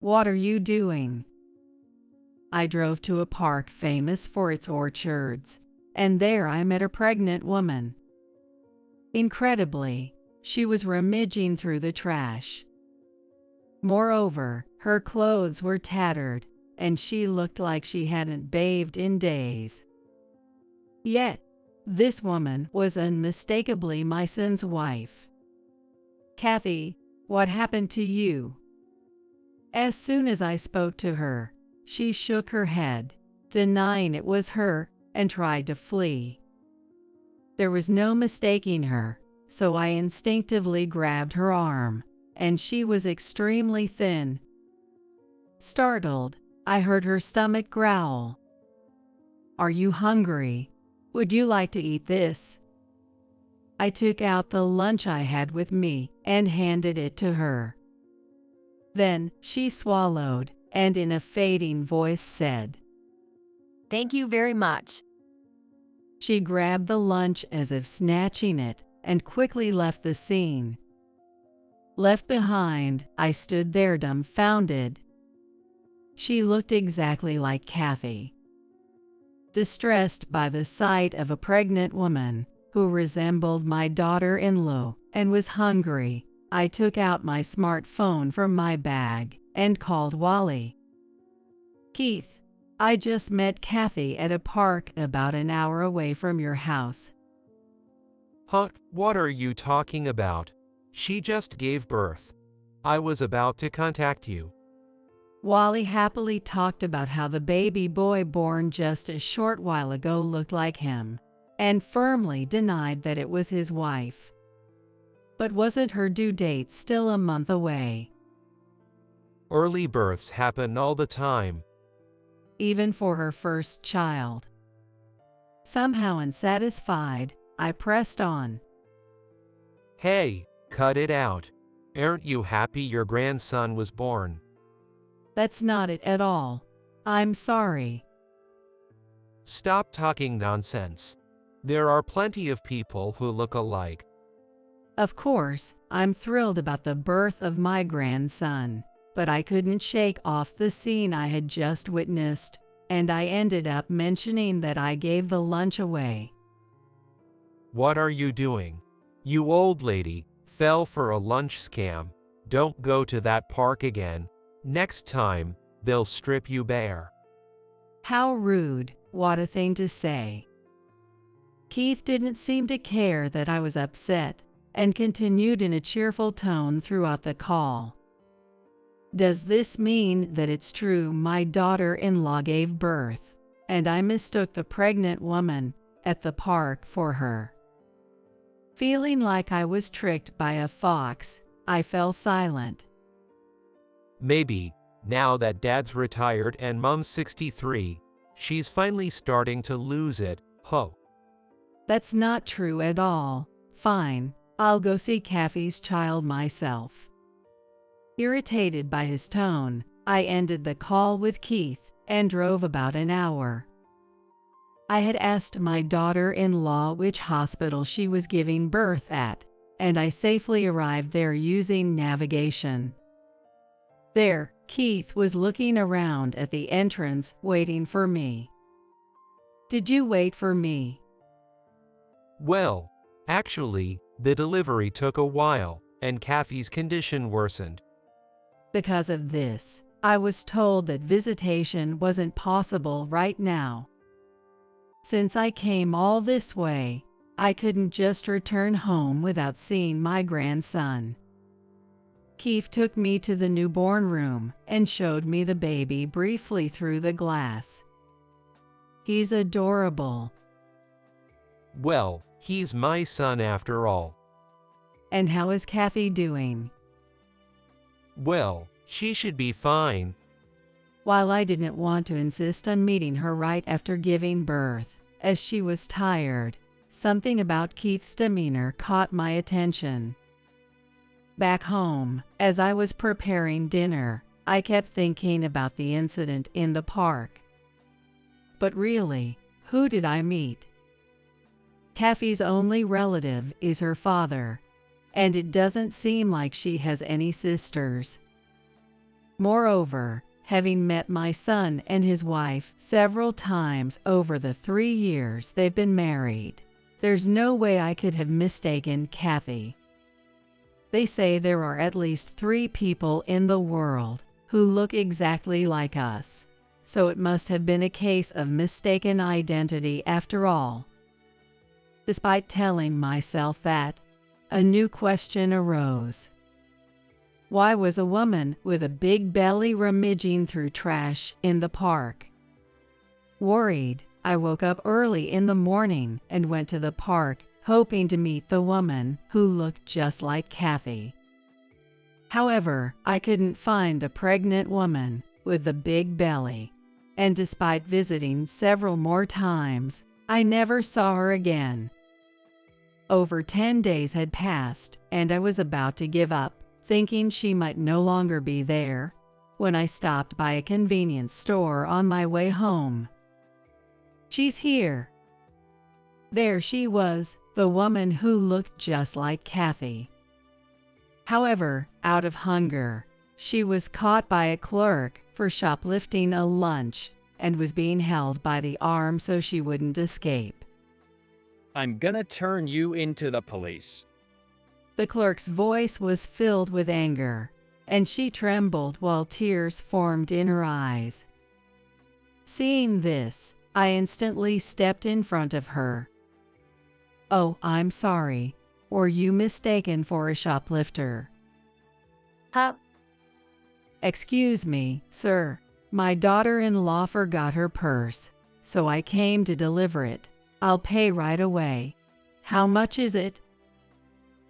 What are you doing? I drove to a park famous for its orchards, and there I met a pregnant woman. Incredibly, she was rummaging through the trash. Moreover, her clothes were tattered, and she looked like she hadn't bathed in days. Yet, this woman was unmistakably my son's wife. Kathy, what happened to you? As soon as I spoke to her, she shook her head, denying it was her, and tried to flee. There was no mistaking her, so I instinctively grabbed her arm, and she was extremely thin. Startled, I heard her stomach growl. "Are you hungry? Would you like to eat this?" I took out the lunch I had with me and handed it to her. Then she swallowed and in a fading voice said, "Thank you very much." She grabbed the lunch as if snatching it and quickly left the scene. Left behind, I stood there dumbfounded. She looked exactly like Kathy. Distressed by the sight of a pregnant woman who resembled my daughter-in-law and was hungry, I took out my smartphone from my bag and called Wally. "Keith, I just met Kathy at a park about an hour away from your house." Huh, what are you talking about? She just gave birth. I was about to contact you. Wally happily talked about how the baby boy born just a short while ago looked like him, and firmly denied that it was his wife. But wasn't her due date still a month away? Early births happen all the time. Even for her first child. Somehow unsatisfied, I pressed on. Hey, cut it out. Aren't you happy your grandson was born? That's not it at all. I'm sorry. Stop talking nonsense. There are plenty of people who look alike. Of course, I'm thrilled about the birth of my grandson, but I couldn't shake off the scene I had just witnessed, and I ended up mentioning that I gave the lunch away. What are you doing? You old lady, fell for a lunch scam. Don't go to that park again. Next time, they'll strip you bare. How rude, what a thing to say. Keith didn't seem to care that I was upset, and continued in a cheerful tone throughout the call. Does this mean that it's true my daughter-in-law gave birth, and I mistook the pregnant woman at the park for her? Feeling like I was tricked by a fox, I fell silent. Maybe, now that dad's retired and mom's 63, she's finally starting to lose it, huh? That's not true at all. Fine, I'll go see Kathy's child myself. Irritated by his tone, I ended the call with Keith and drove about an hour. I had asked my daughter-in-law which hospital she was giving birth at, and I safely arrived there using navigation. There, Keith was looking around at the entrance, waiting for me. "Did you wait for me?" Well, actually, the delivery took a while, and Kathy's condition worsened. Because of this, I was told that visitation wasn't possible right now. Since I came all this way, I couldn't just return home without seeing my grandson. Keith took me to the newborn room and showed me the baby briefly through the glass. He's adorable. Well, he's my son after all. And how is Kathy doing? Well, she should be fine. While I didn't want to insist on meeting her right after giving birth, as she was tired, something about Keith's demeanor caught my attention. Back home, as I was preparing dinner, I kept thinking about the incident in the park. But really, who did I meet? Kathy's only relative is her father, and it doesn't seem like she has any sisters. Moreover, having met my son and his wife several times over the 3 years they've been married, there's no way I could have mistaken Kathy. They say there are at least 3 people in the world who look exactly like us, so it must have been a case of mistaken identity after all. Despite telling myself that, a new question arose. Why was a woman with a big belly rummaging through trash in the park? Worried, I woke up early in the morning and went to the park, hoping to meet the woman who looked just like Kathy. However, I couldn't find the pregnant woman with the big belly, and despite visiting several more times, I never saw her again. Over 10 days had passed, and I was about to give up, thinking she might no longer be there, when I stopped by a convenience store on my way home. She's here. There she was, the woman who looked just like Kathy. However, out of hunger, she was caught by a clerk for shoplifting a lunch and was being held by the arm so she wouldn't escape. I'm gonna turn you into the police. The clerk's voice was filled with anger, and she trembled while tears formed in her eyes. Seeing this, I instantly stepped in front of her. "Oh, I'm sorry. Were you mistaken for a shoplifter?" Huh? "Excuse me, sir. My daughter-in-law forgot her purse, so I came to deliver it. I'll pay right away. How much is it?"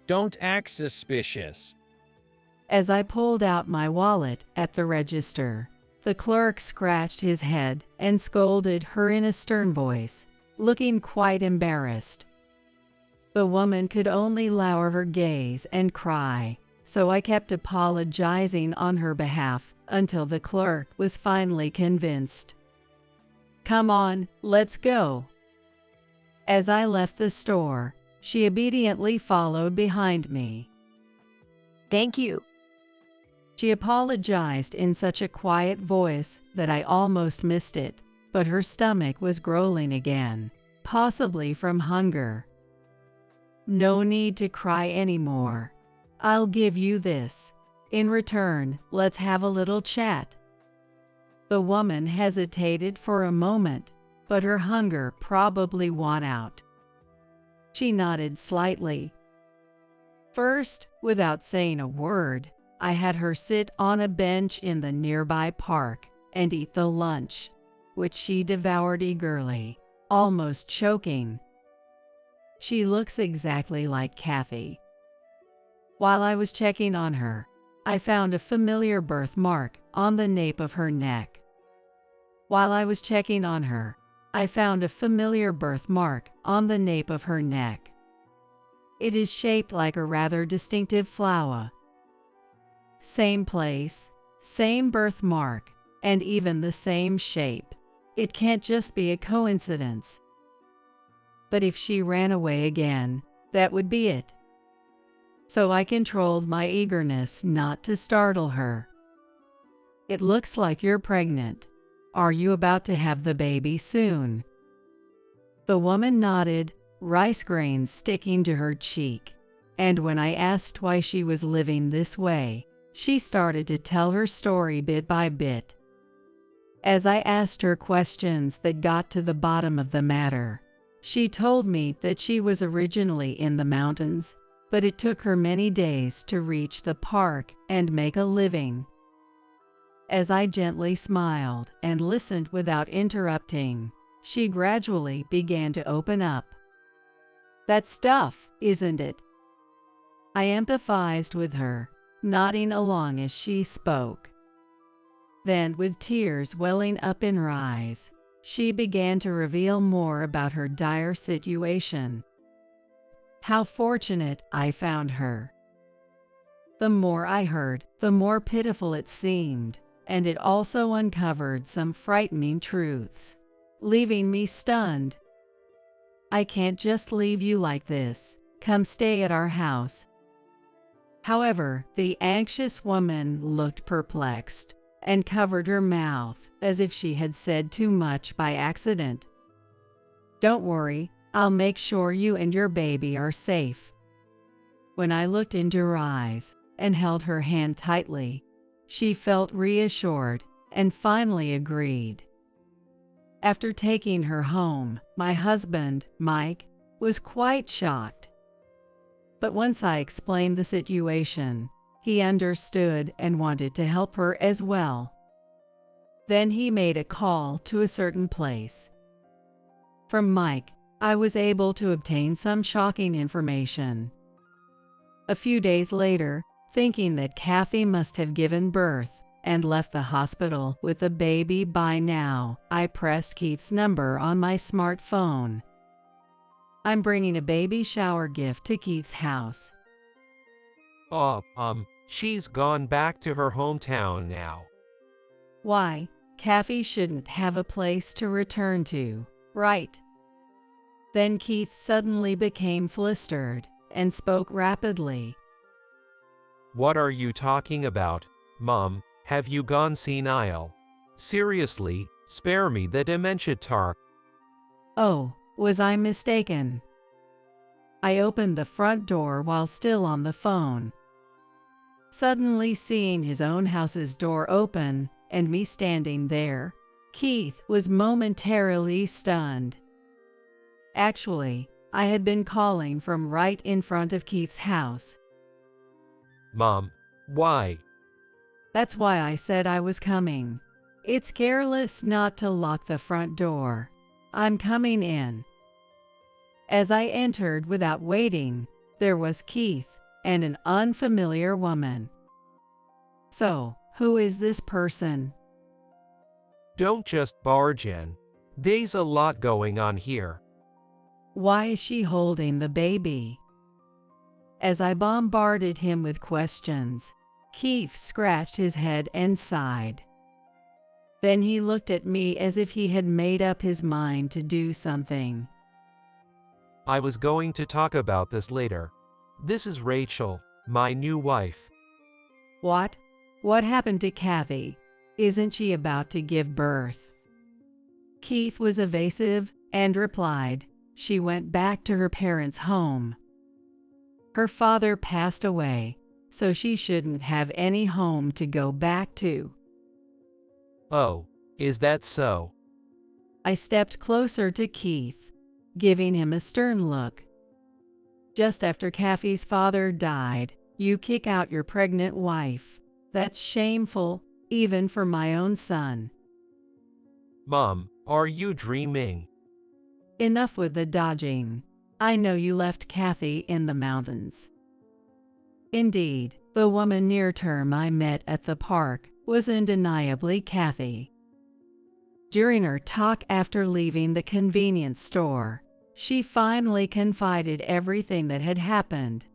Don't act suspicious. As I pulled out my wallet at the register, the clerk scratched his head and scolded her in a stern voice, looking quite embarrassed. The woman could only lower her gaze and cry, so I kept apologizing on her behalf until the clerk was finally convinced. "Come on, let's go." As I left the store, she obediently followed behind me. Thank you. She apologized in such a quiet voice that I almost missed it, but her stomach was growling again, possibly from hunger. "No need to cry anymore. I'll give you this. In return, let's have a little chat." The woman hesitated for a moment, but her hunger probably won out. She nodded slightly. First, without saying a word, I had her sit on a bench in the nearby park and eat the lunch, which she devoured eagerly, almost choking. She looks exactly like Kathy. While I was checking on her, I found a familiar birthmark on the nape of her neck. While I was checking on her, I found a familiar birthmark on the nape of her neck. It is shaped like a rather distinctive flower. Same place, same birthmark, and even the same shape. It can't just be a coincidence. But if she ran away again, that would be it. So I controlled my eagerness not to startle her. "It looks like you're pregnant. Are you about to have the baby soon?" The woman nodded, rice grains sticking to her cheek, and when I asked why she was living this way, she started to tell her story bit by bit. As I asked her questions that got to the bottom of the matter, she told me that she was originally in the mountains, but it took her many days to reach the park and make a living. As I gently smiled and listened without interrupting, she gradually began to open up. "That stuff, isn't it?" I empathized with her, nodding along as she spoke. Then, with tears welling up in her eyes, she began to reveal more about her dire situation. How fortunate I found her. The more I heard, the more pitiful it seemed, and it also uncovered some frightening truths, leaving me stunned. "I can't just leave you like this. Come stay at our house." However, the anxious woman looked perplexed, and covered her mouth as if she had said too much by accident. "Don't worry, I'll make sure you and your baby are safe." When I looked into her eyes and held her hand tightly, she felt reassured and finally agreed. After taking her home, my husband, Mike, was quite shocked. But once I explained the situation, he understood and wanted to help her as well. Then he made a call to a certain place. From Mike, I was able to obtain some shocking information. A few days later, thinking that Kathy must have given birth and left the hospital with the baby by now, I pressed Keith's number on my smartphone. "I'm bringing a baby shower gift to Keith's house." She's gone back to her hometown now. "Why? Kathy shouldn't have a place to return to, right?" Then Keith suddenly became flustered and spoke rapidly. What are you talking about, Mom? Have you gone senile? Seriously, spare me the dementia talk. "Oh, was I mistaken?" I opened the front door while still on the phone. Suddenly seeing his own house's door open and me standing there, Keith was momentarily stunned. Actually, I had been calling from right in front of Keith's house. Mom, why? That's why I said I was coming. It's careless not to lock the front door. I'm coming in. As I entered without waiting, there was Keith and an unfamiliar woman. "So, who is this person?" Don't just barge in. There's a lot going on here. "Why is she holding the baby?" As I bombarded him with questions, Keith scratched his head and sighed. Then he looked at me as if he had made up his mind to do something. I was going to talk about this later. This is Rachel, my new wife. "What? What happened to Kathy? Isn't she about to give birth?" Keith was evasive and replied, "She went back to her parents' home. Her father passed away, so she shouldn't have any home to go back to." Oh, is that so? I stepped closer to Keith, giving him a stern look. "Just after Kathy's father died, you kick out your pregnant wife. That's shameful, even for my own son." Mom, are you dreaming? "Enough with the dodging. I know you left Kathy in the mountains." Indeed, the woman near term I met at the park was undeniably Kathy. During our talk after leaving the convenience store, she finally confided everything that had happened.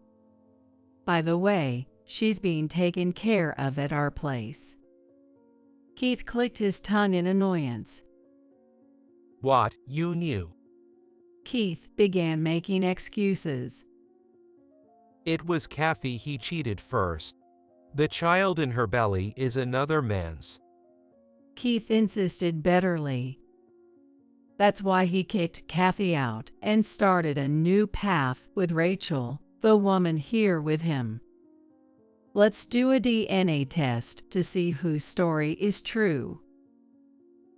"By the way, she's being taken care of at our place." Keith clicked his tongue in annoyance. What, you knew? Keith began making excuses. It was Kathy he cheated first. The child in her belly is another man's. Keith insisted bitterly. That's why he kicked Kathy out and started a new path with Rachel, the woman here with him. "Let's do a DNA test to see whose story is true."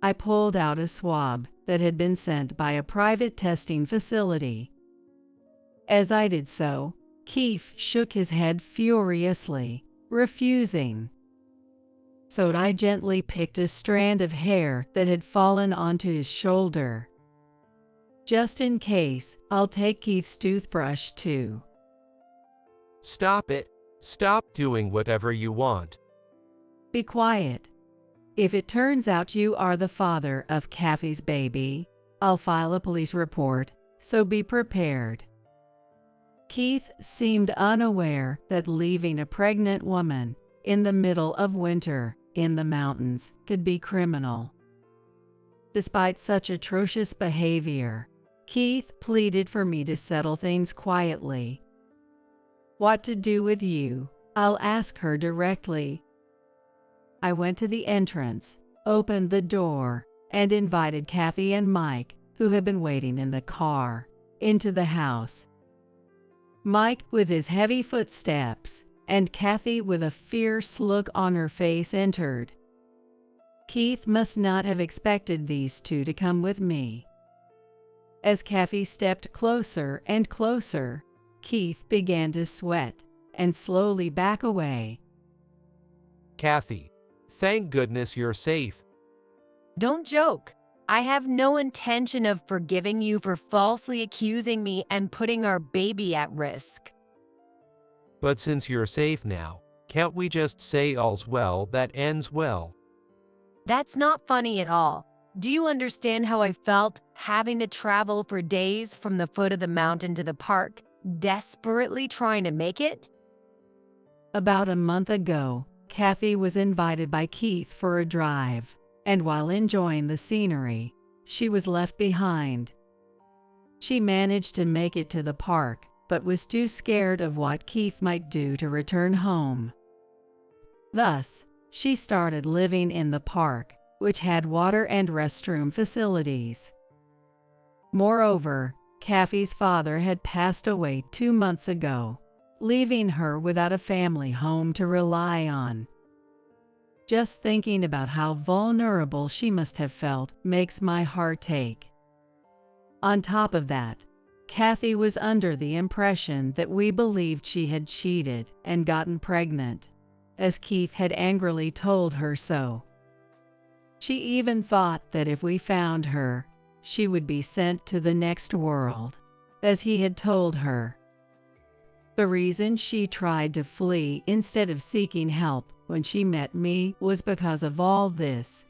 I pulled out a swab that had been sent by a private testing facility. As I did so, Keith shook his head furiously, refusing. So I gently picked a strand of hair that had fallen onto his shoulder. "Just in case, I'll take Keith's toothbrush too." Stop it. Stop doing whatever you want. "Be quiet. If it turns out you are the father of Kathy's baby, I'll file a police report, so be prepared." Keith seemed unaware that leaving a pregnant woman in the middle of winter in the mountains could be criminal. Despite such atrocious behavior, Keith pleaded for me to settle things quietly. "What to do with you, I'll ask her directly." I went to the entrance, opened the door, and invited Kathy and Mike, who had been waiting in the car, into the house. Mike with his heavy footsteps, and Kathy with a fierce look on her face entered. Keith must not have expected these two to come with me. As Kathy stepped closer and closer, Keith began to sweat and slowly back away. Kathy, thank goodness you're safe. Don't joke. I have no intention of forgiving you for falsely accusing me and putting our baby at risk. But since you're safe now, can't we just say all's well that ends well? That's not funny at all. Do you understand how I felt having to travel for days from the foot of the mountain to the park, desperately trying to make it? About a month ago, Kathy was invited by Keith for a drive, and while enjoying the scenery, she was left behind. She managed to make it to the park, but was too scared of what Keith might do to return home. Thus, she started living in the park, which had water and restroom facilities. Moreover, Kathy's father had passed away 2 months ago, leaving her without a family home to rely on. Just thinking about how vulnerable she must have felt makes my heart ache. On top of that, Kathy was under the impression that we believed she had cheated and gotten pregnant, as Keith had angrily told her so. She even thought that if we found her, she would be sent to the next world, as he had told her. The reason she tried to flee instead of seeking help when she met me was because of all this.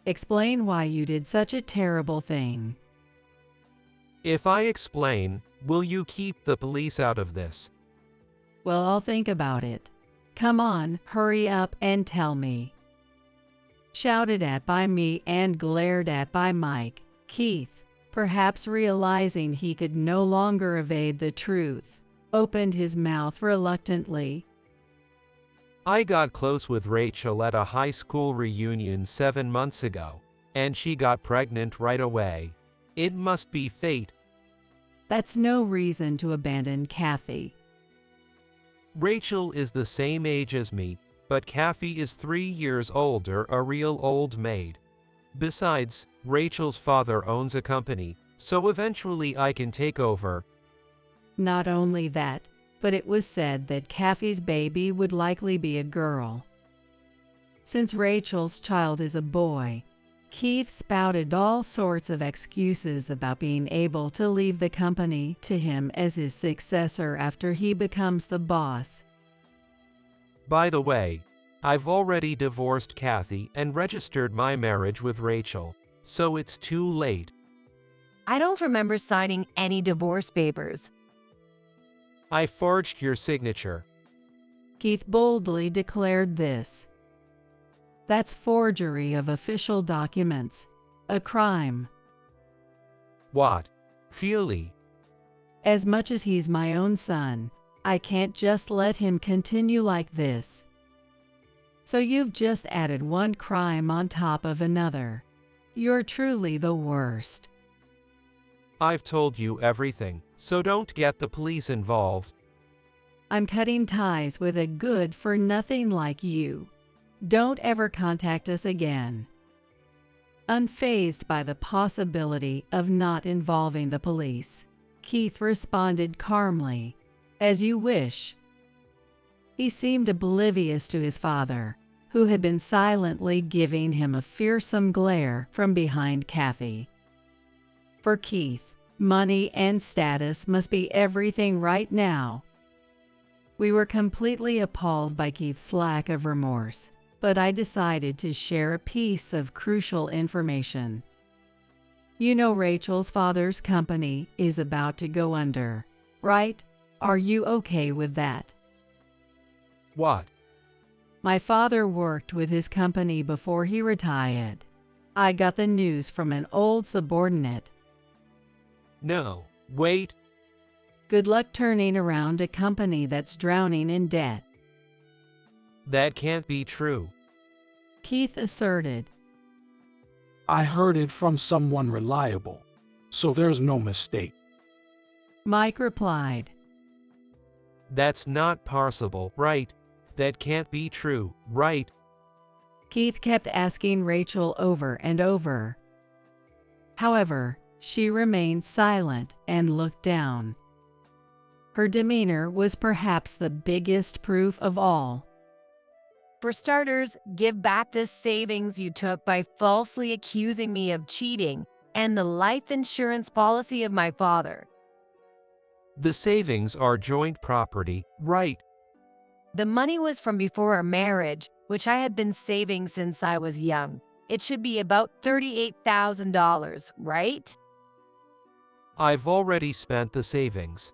Explain why you did such a terrible thing. If I explain, will you keep the police out of this? Well, I'll think about it. Come on, hurry up and tell me. Shouted at by me and glared at by Mike, Keith, perhaps realizing he could no longer evade the truth, opened his mouth reluctantly. I got close with Rachel at a high school reunion 7 months ago, and she got pregnant right away. It must be fate. That's no reason to abandon Kathy. Rachel is the same age as me, but Kathy is 3 years older, a real old maid. Besides, Rachel's father owns a company, so eventually I can take over. Not only that, but it was said that Kathy's baby would likely be a girl. Since Rachel's child is a boy, Keith spouted all sorts of excuses about being able to leave the company to him as his successor after he becomes the boss. By the way, I've already divorced Kathy and registered my marriage with Rachel, so it's too late. I don't remember signing any divorce papers. I forged your signature. Keith boldly declared this. That's forgery of official documents, a crime. What? Really? As much as he's my own son, I can't just let him continue like this. So you've just added one crime on top of another. You're truly the worst. I've told you everything, so don't get the police involved. I'm cutting ties with a good-for-nothing like you. Don't ever contact us again. Unfazed by the possibility of not involving the police, Keith responded calmly, "As you wish." He seemed oblivious to his father, who had been silently giving him a fearsome glare from behind Kathy. For Keith, money and status must be everything right now. We were completely appalled by Keith's lack of remorse, but I decided to share a piece of crucial information. You know Rachel's father's company is about to go under, right? Are you okay with that? What? My father worked with his company before he retired. I got the news from an old subordinate. No, wait. Good luck turning around a company that's drowning in debt. That can't be true. Keith asserted. I heard it from someone reliable, so there's no mistake. Mike replied. That's not possible, right? That can't be true, right? Keith kept asking Rachel over and over. However, she remained silent and looked down. Her demeanor was perhaps the biggest proof of all. For starters, give back the savings you took by falsely accusing me of cheating and the life insurance policy of my father. The savings are joint property, right? The money was from before our marriage, which I had been saving since I was young. It should be about $38,000, right? I've already spent the savings.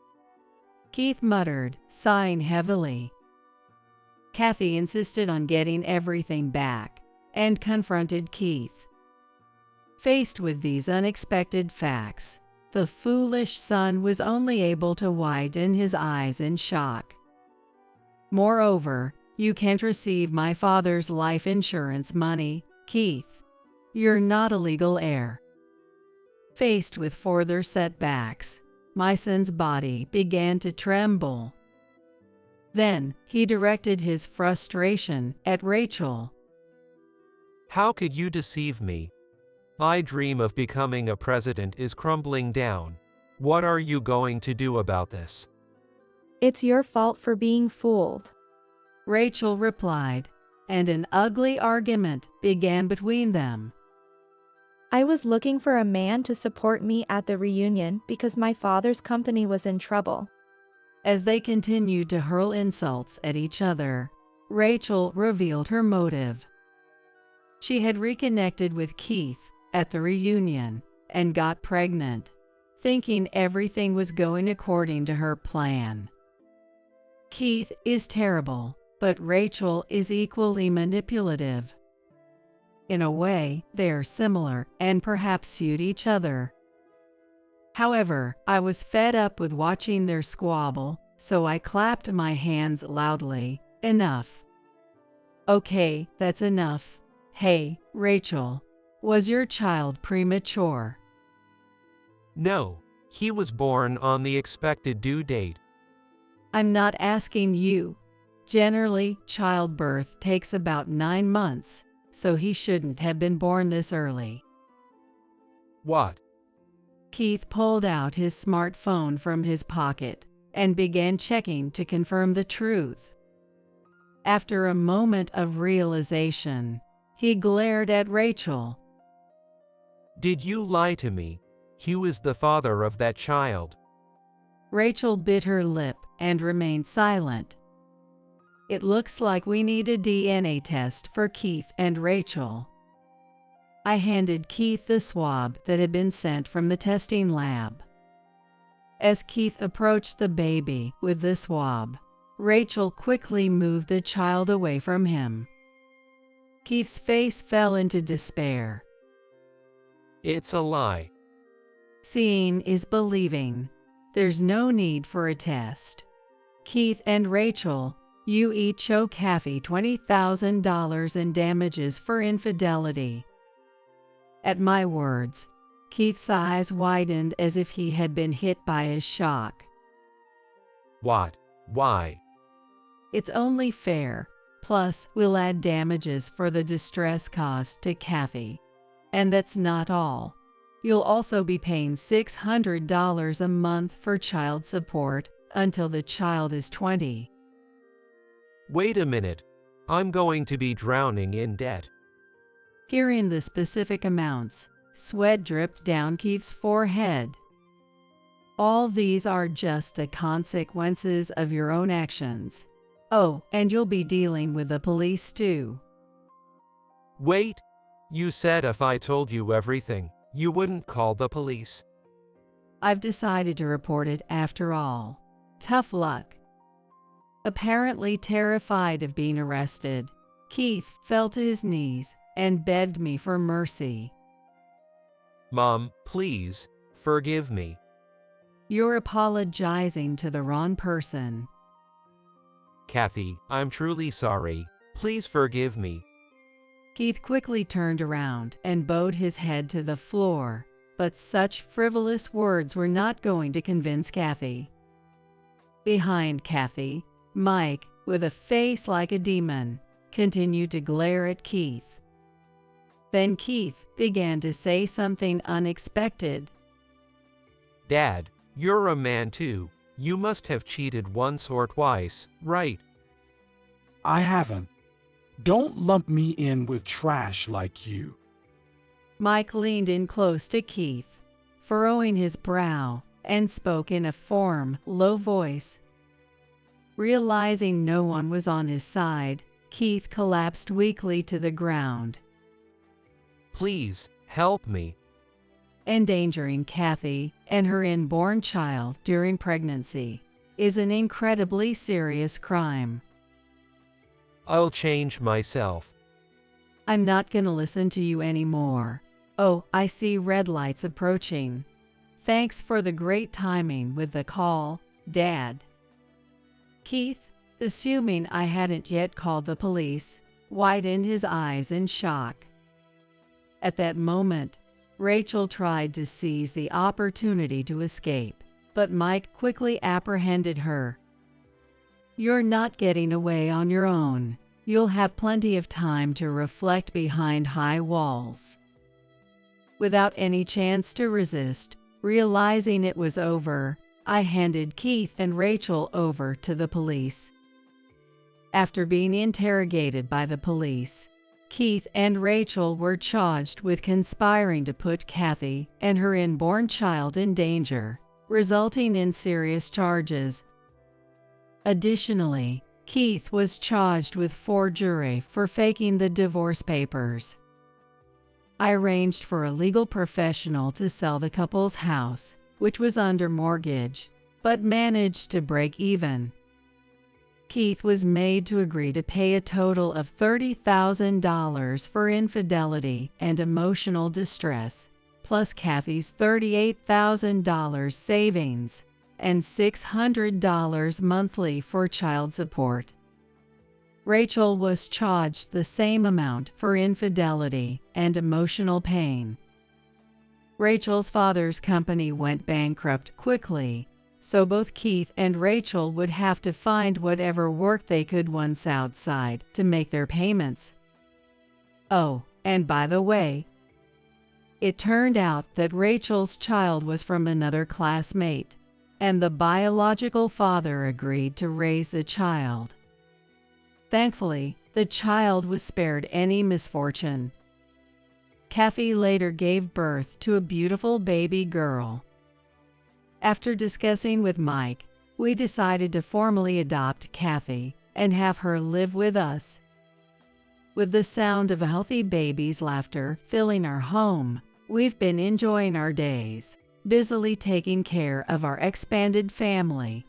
Keith muttered, sighing heavily. Kathy insisted on getting everything back and confronted Keith. Faced with these unexpected facts, the foolish son was only able to widen his eyes in shock. Moreover, you can't receive my father's life insurance money, Keith. You're not a legal heir. Faced with further setbacks, my son's body began to tremble. Then, he directed his frustration at Rachel. How could you deceive me? My dream of becoming a president is crumbling down. What are you going to do about this? It's your fault for being fooled. Rachel replied, and an ugly argument began between them. I was looking for a man to support me at the reunion because my father's company was in trouble. As they continued to hurl insults at each other, Rachel revealed her motive. She had reconnected with Keith at the reunion and got pregnant, thinking everything was going according to her plan. Keith is terrible, but Rachel is equally manipulative. In a way, they are similar and perhaps suit each other. However, I was fed up with watching their squabble, so I clapped my hands loudly. Enough. Okay, that's enough. Hey, Rachel, was your child premature? No, he was born on the expected due date. I'm not asking you. Generally, childbirth takes about 9 months, so he shouldn't have been born this early. What? Keith pulled out his smartphone from his pocket and began checking to confirm the truth. After a moment of realization, he glared at Rachel. Did you lie to me? He was the father of that child. Rachel bit her lip and remained silent. It looks like we need a DNA test for Keith and Rachel. I handed Keith the swab that had been sent from the testing lab. As Keith approached the baby with the swab, Rachel quickly moved the child away from him. Keith's face fell into despair. It's a lie. Seeing is believing. There's no need for a test. Keith and Rachel, you each owe Kathy $20,000 in damages for infidelity. At my words, Keith's eyes widened as if he had been hit by a shock. What? Why? It's only fair. Plus, we'll add damages for the distress caused to Kathy. And that's not all. You'll also be paying $600 a month for child support until the child is 20. Wait a minute. I'm going to be drowning in debt. Hearing the specific amounts, sweat dripped down Keith's forehead. All these are just the consequences of your own actions. Oh, and you'll be dealing with the police too. Wait. You said if I told you everything, you wouldn't call the police. I've decided to report it after all. Tough luck. Apparently terrified of being arrested, Keith fell to his knees and begged me for mercy. Mom, please, forgive me. You're apologizing to the wrong person. Kathy, I'm truly sorry. Please forgive me. Keith quickly turned around and bowed his head to the floor, but such frivolous words were not going to convince Kathy. Behind Kathy, Mike, with a face like a demon, continued to glare at Keith. Then Keith began to say something unexpected. Dad, you're a man too. You must have cheated once or twice, right? I haven't. Don't lump me in with trash like you. Mike leaned in close to Keith, furrowing his brow, and spoke in a firm, low voice. Realizing no one was on his side, Keith collapsed weakly to the ground. Please, help me. Endangering Kathy and her inborn child during pregnancy is an incredibly serious crime. I'll change myself. I'm not gonna listen to you anymore. Oh, I see red lights approaching. Thanks for the great timing with the call, Dad. Keith, assuming I hadn't yet called the police, widened his eyes in shock. At that moment, Rachel tried to seize the opportunity to escape, but Mike quickly apprehended her. You're not getting away on your own. You'll have plenty of time to reflect behind high walls. Without any chance to resist, realizing it was over, I handed Keith and Rachel over to the police. After being interrogated by the police, Keith and Rachel were charged with conspiring to put Kathy and her inborn child in danger, resulting in serious charges. Additionally, Keith was charged with forgery for faking the divorce papers. I arranged for a legal professional to sell the couple's house, which was under mortgage, but managed to break even. Keith was made to agree to pay a total of $30,000 for infidelity and emotional distress, plus Kathy's $38,000 savings and $600 monthly for child support. Rachel was charged the same amount for infidelity and emotional pain. Rachel's father's company went bankrupt quickly, so both Keith and Rachel would have to find whatever work they could once outside to make their payments. Oh, and by the way, it turned out that Rachel's child was from another classmate, and the biological father agreed to raise the child. Thankfully, the child was spared any misfortune. Kathy later gave birth to a beautiful baby girl. After discussing with Mike, we decided to formally adopt Kathy and have her live with us. With the sound of a healthy baby's laughter filling our home, we've been enjoying our days, busily taking care of our expanded family.